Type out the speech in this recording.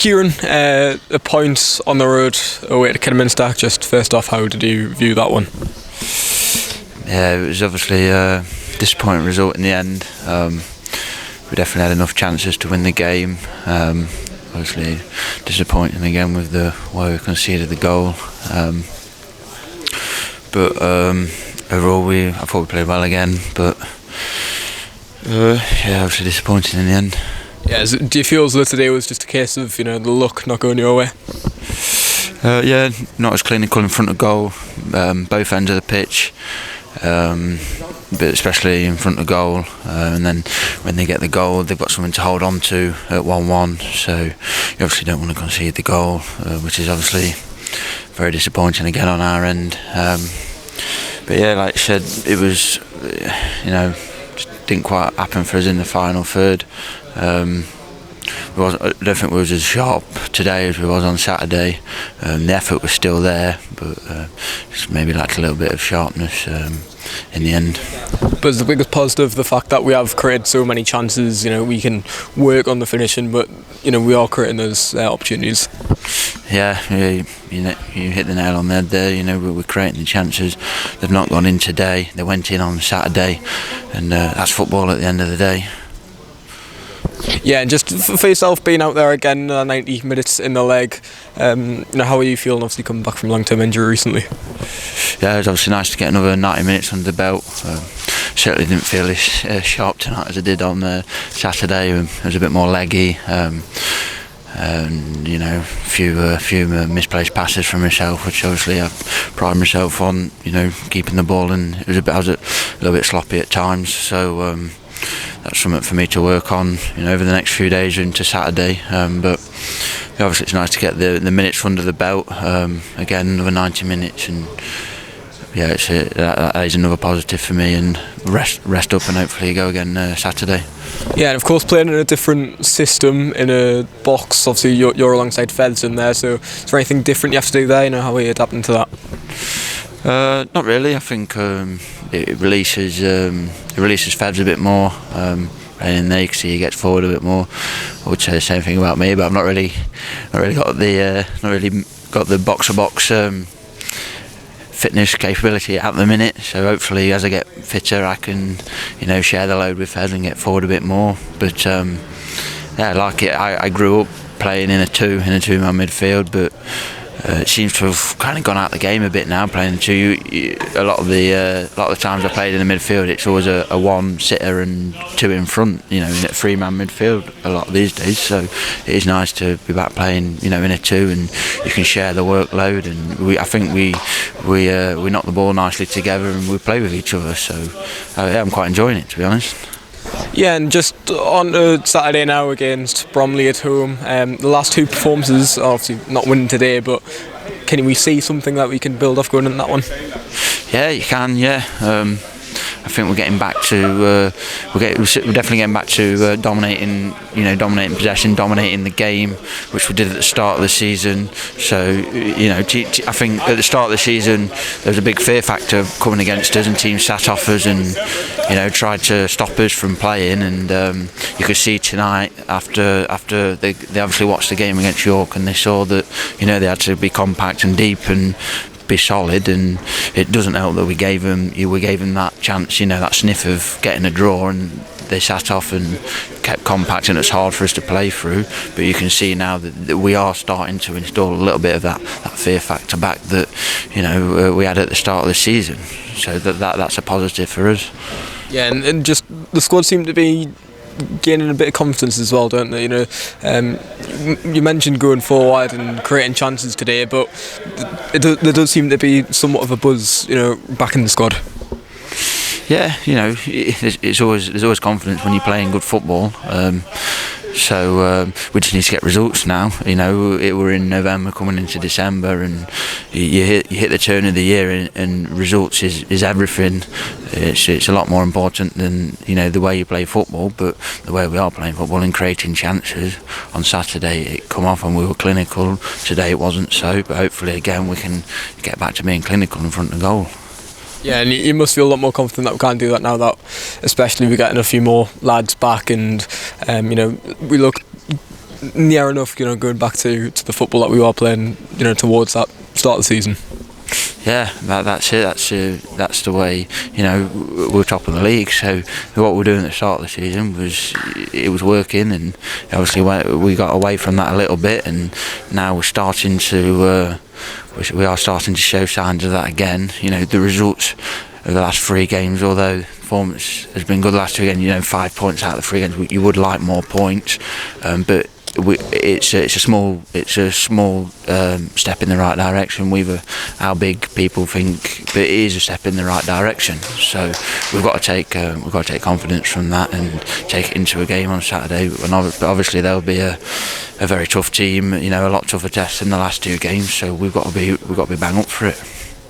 Kieran, a point on the road away to Kidderminster. Just first off, how did you view that one? Yeah, it was obviously a disappointing result in the end. We definitely had enough chances to win the game. Obviously disappointing again with the way we conceded the goal. But overall, I thought we played well again. But yeah, obviously disappointing in the end. Yeah, do you feel as though today was just a case of the luck not going your way? Yeah, not as clinical in front of goal, both ends of the pitch, but especially in front of goal. And then when they get the goal, they've got something to hold on to at 1-1. So you obviously don't want to concede the goal, which is obviously very disappointing again on our end. But yeah, like I said, it was, just didn't quite happen for us in the final third. I don't think we was as sharp today as we was on Saturday. The effort was still there, but just maybe lacked a little bit of sharpness in the end. But is the biggest positive the fact that we have created so many chances? We can work on the finishing, but we are creating those opportunities. Yeah, you hit the nail on the head there. We're creating the chances. They've not gone in today. They went in on Saturday, and that's football at the end of the day. Yeah, and just for yourself being out there again, 90 minutes in the leg, how are you feeling? Obviously coming back from long-term injury recently. Yeah, it was obviously nice to get another 90 minutes under the belt. Certainly didn't feel as sharp tonight as I did on Saturday. It was a bit more leggy. And a few misplaced passes from myself, which obviously I pride myself on. Keeping the ball, and I was a little bit sloppy at times. So that's something for me to work on, over the next few days into Saturday. But obviously it's nice to get the minutes under the belt. Again, another 90 minutes, and yeah, that is another positive for me. And rest up, and hopefully go again Saturday. Yeah, and of course playing in a different system in a box. Obviously you're alongside Feds in there, so is there anything different you have to do there? How are you adapting to that? Not really. I think it releases Feds a bit more. Playing in there, you can see he gets forward a bit more. I would say the same thing about me, but I've not really got the box-to-box fitness capability at the minute. So hopefully, as I get fitter, I can share the load with Feds and get forward a bit more. But yeah, I like it. I grew up playing in a two-man midfield, but it seems to have kind of gone out the game a bit now. Playing two, a lot of the times I played in the midfield, it's always a one sitter and two in front. In a three-man midfield a lot of these days. So it is nice to be back playing, in a two, and you can share the workload. And I think we knock the ball nicely together, and we play with each other. So yeah, I'm quite enjoying it, to be honest. Yeah, and just on Saturday now against Bromley at home, the last two performances, obviously not winning today, but can we see something that we can build off going in that one? Yeah, you can. Yeah, I think we're getting back to we're definitely getting back to dominating possession, dominating the game, which we did at the start of the season. So I think at the start of the season there was a big fear factor coming against us, and teams sat off us and tried to stop us from playing. And you could see tonight after they obviously watched the game against York, and they saw that they had to be compact and deep and be solid, and it doesn't help that we gave them that chance, that sniff of getting a draw, and they sat off and kept compact, and it's hard for us to play through. But you can see now that we are starting to install a little bit of that fear factor back that we had at the start of the season. So that's a positive for us. Yeah, and just the squad seemed to be gaining a bit of confidence as well, don't they? You mentioned going forward and creating chances today, but there does seem to be somewhat of a buzz, back in the squad. Yeah, there's always confidence when you're playing good football. So we just need to get results now. We're in November coming into December, and you hit the turn of the year, and results is everything. It's a lot more important than the way you play football, but the way we are playing football and creating chances. On Saturday it come off and we were clinical. Today it wasn't so, but hopefully again we can get back to being clinical in front of goal. Yeah, and you must feel a lot more confident that we can do that now, that especially we're getting a few more lads back, and we look near enough, going back to the football that we were playing, towards that start of the season. Yeah, that's it. That's the way. We're top of the league. So what we're doing at the start of the season was working, and obviously we got away from that a little bit, and now we're starting to we are starting to show signs of that again. The results of the last 3 games, although performance has been good the last 2 games. 5 points out of the 3 games. You would like more points, but it's a small step in the right direction. How big people think, but it is a step in the right direction. So we've got to take confidence from that and take it into a game on Saturday. And obviously there'll be a very tough team, a lot tougher test than the last 2 games. So we've got to be bang up for it.